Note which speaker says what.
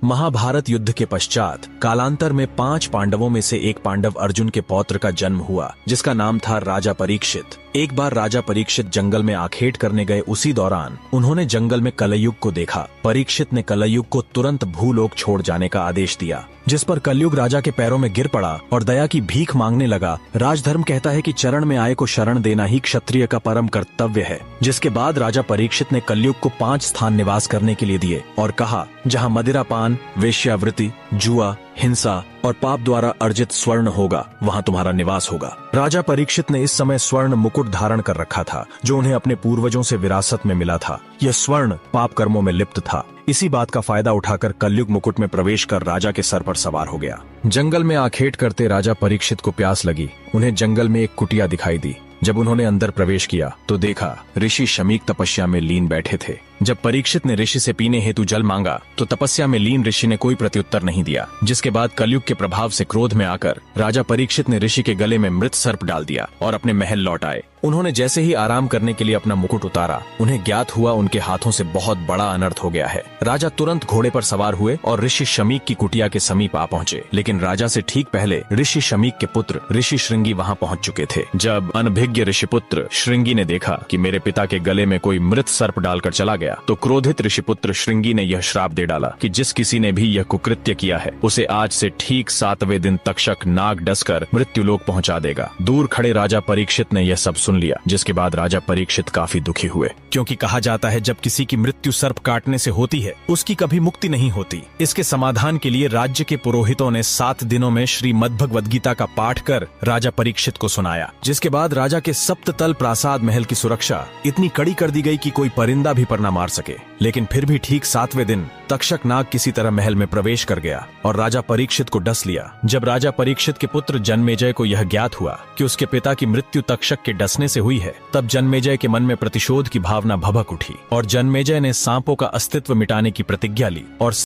Speaker 1: महाभारत युद्ध के पश्चात कालांतर में 5 पांडवों में से एक पांडव अर्जुन के पौत्र का जन्म हुआ, जिसका नाम था राजा परीक्षित। एक बार राजा परीक्षित जंगल में आखेट करने गए, उसी दौरान उन्होंने जंगल में कलयुग को देखा। परीक्षित ने कलयुग को तुरंत भूलोक छोड़ जाने का आदेश दिया, जिस पर कलयुग राजा के पैरों में गिर पड़ा और दया की भीख मांगने लगा। राजधर्म कहता है कि चरण में आए को शरण देना ही क्षत्रिय का परम कर्तव्य है। जिसके बाद राजा परीक्षित ने कलयुग को 5 स्थान निवास करने के लिए दिए और कहा, जहाँ मदिरापान, वेश्यावृत्ति, जुआ, हिंसा और पाप द्वारा अर्जित स्वर्ण होगा, वहाँ तुम्हारा निवास होगा। राजा परीक्षित ने इस समय स्वर्ण मुकुट धारण कर रखा था, जो उन्हें अपने पूर्वजों से विरासत में मिला था। यह स्वर्ण पाप कर्मों में लिप्त था। इसी बात का फायदा उठाकर कलयुग मुकुट में प्रवेश कर राजा के सर पर सवार हो गया। जंगल में आखेट करते राजा परीक्षित को प्यास लगी। उन्हें जंगल में एक कुटिया दिखाई दी। जब उन्होंने अंदर प्रवेश किया तो देखा ऋषि शमीक तपस्या में लीन बैठे थे। जब परीक्षित ने ऋषि से पीने हेतु जल मांगा तो तपस्या में लीन ऋषि ने कोई प्रत्युत्तर नहीं दिया। जिसके बाद कलयुग के प्रभाव से क्रोध में आकर राजा परीक्षित ने ऋषि के गले में मृत सर्प डाल दिया और अपने महल लौट आए। उन्होंने जैसे ही आराम करने के लिए अपना मुकुट उतारा, उन्हें ज्ञात हुआ उनके हाथों से बहुत बड़ा अनर्थ हो गया है। राजा तुरंत घोड़े पर सवार हुए और ऋषि शमीक की कुटिया के समीप आ पहुंचे। लेकिन राजा से ठीक पहले ऋषि शमीक के पुत्र ऋषि श्रृंगी वहां पहुंच चुके थे। जब अनभिज्ञ ऋषिपुत्र श्रृंगी ने देखा कि मेरे पिता के गले में कोई मृत सर्प डालकर चला गया, तो क्रोधित ऋषिपुत्र श्रृंगी ने यह श्राप दे डाला कि जिस किसी ने भी यह कुकृत्य किया है, उसे आज से ठीक 7वें दिन तक्षक नाग डसकर मृत्युलोक पहुंचा देगा। दूर खड़े राजा परीक्षित ने यह सब सुन लिया, जिसके बाद राजा परीक्षित काफी दुखी हुए, क्योंकि कहा जाता है जब किसी की मृत्यु सर्प काटने से होती है, उसकी कभी मुक्ति नहीं होती। इसके समाधान के लिए राज्य के पुरोहितों ने 7 दिनों में श्रीमद् भगवद गीता का पाठ कर राजा परीक्षित को सुनाया। जिसके बाद राजा के सप्ततल प्रासाद महल की सुरक्षा इतनी कड़ी कर दी गई कि कोई परिंदा भी पर न मार सके। लेकिन फिर भी ठीक 7वें दिन तक्षक नाग किसी तरह महल में प्रवेश कर गया और राजा परीक्षित को डस लिया। जब राजा परीक्षित के पुत्र जन्मेजय को यह ज्ञात हुआ कि उसके पिता की मृत्यु तक्षक के डसने से हुई है, तब जन्मेजय के मन में प्रतिशोध की भावना भभक उठी और जन्मेजय ने सांपों का अस्तित्व मिटाने की प्रतिज्ञा ली और